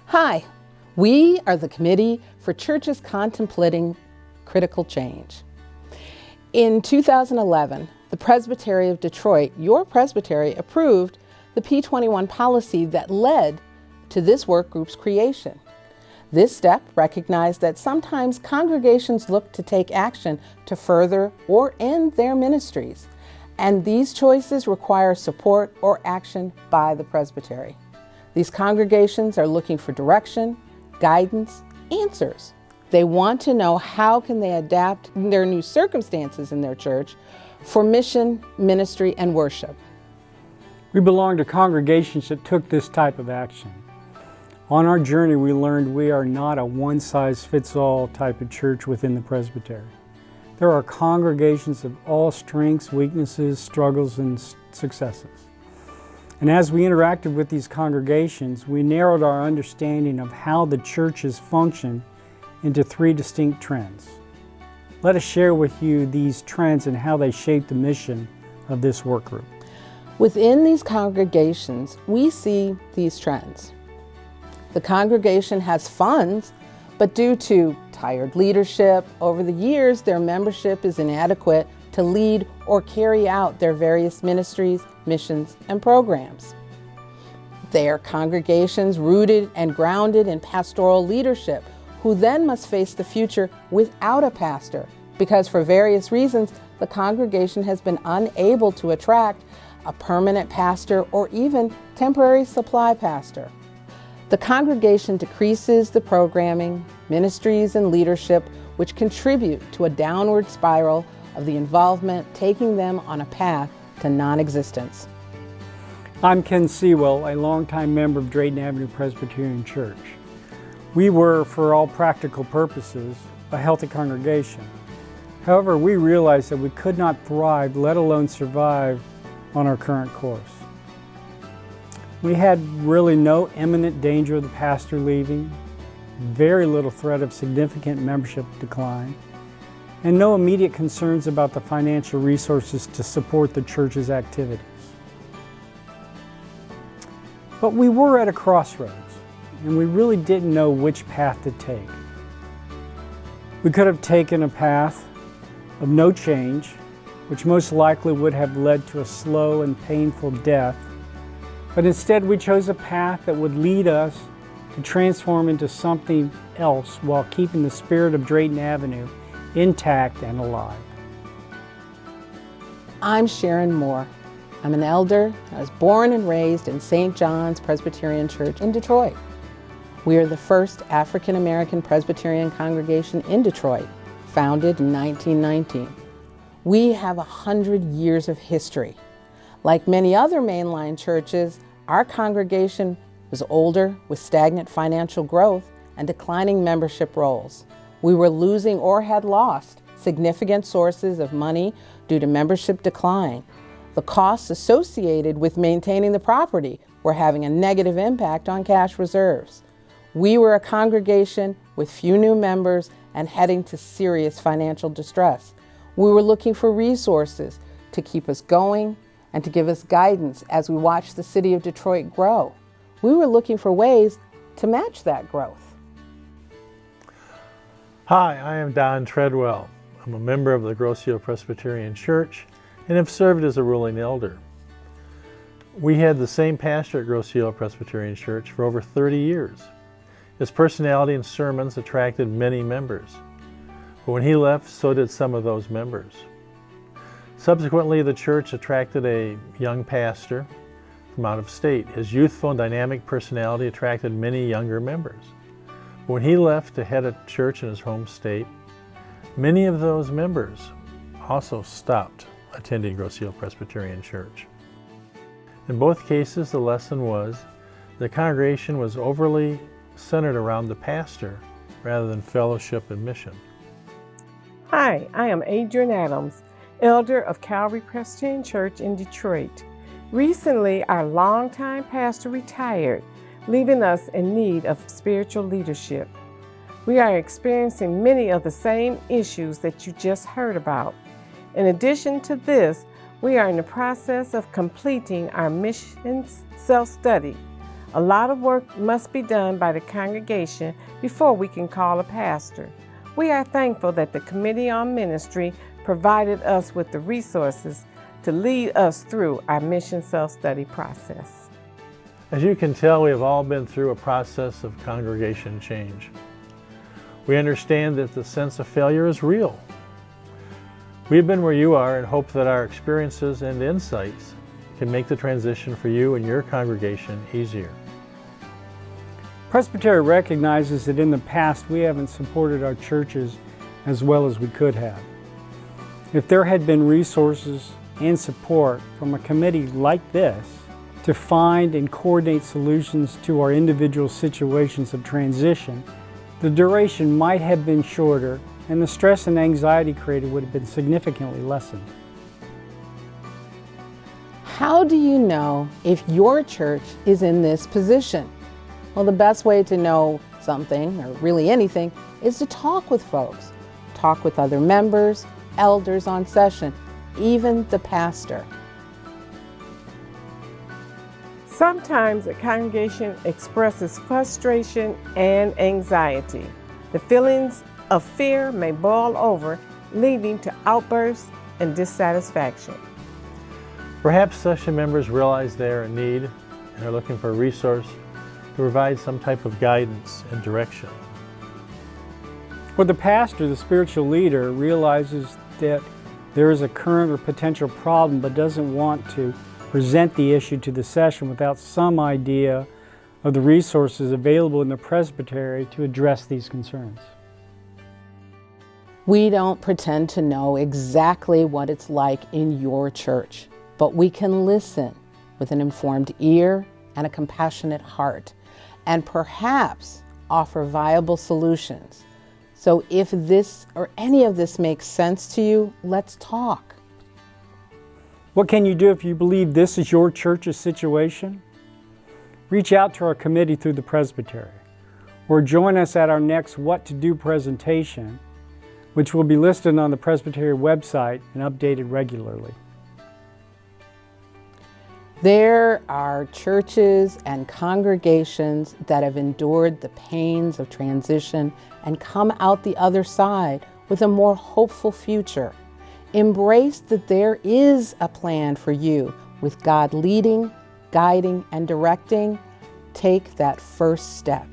Hi, we are the Committee for Churches Contemplating Critical Change. In 2011, the Presbytery of Detroit, your presbytery, approved the P21 policy that led to this work group's creation. This step recognized that sometimes congregations look to take action to further or end their ministries, and these choices require support or action by the presbytery. These congregations are looking for direction, guidance, answers. They want to know how can they adapt their new circumstances in their church for mission, ministry, and worship. We belong to congregations that took this type of action. On our journey, we learned we are not a one-size-fits-all type of church within the presbytery. There are congregations of all strengths, weaknesses, struggles, and successes. And as we interacted with these congregations, we narrowed our understanding of how the churches function into three distinct trends. Let us share with you these trends and how they shape the mission of this work group. Within these congregations, we see these trends. The congregation has funds, but due to tired leadership over the years, their membership is inadequate to lead or carry out their various ministries, missions, and programs. They are congregations rooted and grounded in pastoral leadership, who then must face the future without a pastor, because for various reasons, the congregation has been unable to attract a permanent pastor or even temporary supply pastor. The congregation decreases the programming, ministries, and leadership which contribute to a downward spiral of the involvement, taking them on a path to non-existence. I'm Ken Sewell, a longtime member of Drayton Avenue Presbyterian Church. We were, for all practical purposes, a healthy congregation. However, we realized that we could not thrive, let alone survive, on our current course. We had really no imminent danger of the pastor leaving, very little threat of significant membership decline, and no immediate concerns about the financial resources to support the church's activities. But we were at a crossroads, and we really didn't know which path to take. We could have taken a path of no change, which most likely would have led to a slow and painful death, but instead we chose a path that would lead us to transform into something else while keeping the spirit of Drayton Avenue intact and alive. I'm Sharon Moore. I'm an elder. I was born and raised in St. John's Presbyterian Church in Detroit. We are the first African American Presbyterian congregation in Detroit, founded in 1919. We have 100 years of history. Like many other mainline churches, our congregation was older with stagnant financial growth and declining membership rolls. We were losing or had lost significant sources of money due to membership decline. The costs associated with maintaining the property were having a negative impact on cash reserves. We were a congregation with few new members and heading to serious financial distress. We were looking for resources to keep us going and to give us guidance as we watched the city of Detroit grow. We were looking for ways to match that growth. Hi, I am Don Treadwell. I'm a member of the Grosse Ile Presbyterian Church and have served as a ruling elder. We had the same pastor at Grosse Ile Presbyterian Church for over 30 years. His personality and sermons attracted many members. But when he left, so did some of those members. Subsequently, the church attracted a young pastor from out of state. His youthful and dynamic personality attracted many younger members. But when he left to head a church in his home state, many of those members also stopped attending Grosse Ile Presbyterian Church. In both cases, the lesson was the congregation was overly centered around the pastor rather than fellowship and mission. Hi, I am Adrienne Adams, elder of Calvary Presbyterian Church in Detroit. Recently, our longtime pastor retired, leaving us in need of spiritual leadership. We are experiencing many of the same issues that you just heard about. In addition to this, we are in the process of completing our mission self-study, A lot of work must be done by the congregation before we can call a pastor. We are thankful that the Committee on Ministry provided us with the resources to lead us through our mission self-study process. As you can tell, we have all been through a process of congregation change. We understand that the sense of failure is real. We have been where you are and hope that our experiences and insights can make the transition for you and your congregation easier. Presbytery recognizes that in the past we haven't supported our churches as well as we could have. If there had been resources and support from a committee like this to find and coordinate solutions to our individual situations of transition, the duration might have been shorter and the stress and anxiety created would have been significantly lessened. How do you know if your church is in this position? Well, the best way to know something, or really anything, is to talk with folks. Talk with other members, elders on session, even the pastor. Sometimes a congregation expresses frustration and anxiety. The feelings of fear may boil over, leading to outbursts and dissatisfaction. Perhaps session members realize they are in need and are looking for a resource to provide some type of guidance and direction. Or the pastor, the spiritual leader, realizes that there is a current or potential problem but doesn't want to present the issue to the session without some idea of the resources available in the presbytery to address these concerns. We don't pretend to know exactly what it's like in your church, but we can listen with an informed ear and a compassionate heart, and perhaps offer viable solutions. So if this or any of this makes sense to you, let's talk. What can you do if you believe this is your church's situation? Reach out to our committee through the presbytery, or join us at our next What to Do presentation, which will be listed on the Presbytery website and updated regularly. There are churches and congregations that have endured the pains of transition and come out the other side with a more hopeful future. Embrace that there is a plan for you with God leading, guiding, and directing. Take that first step.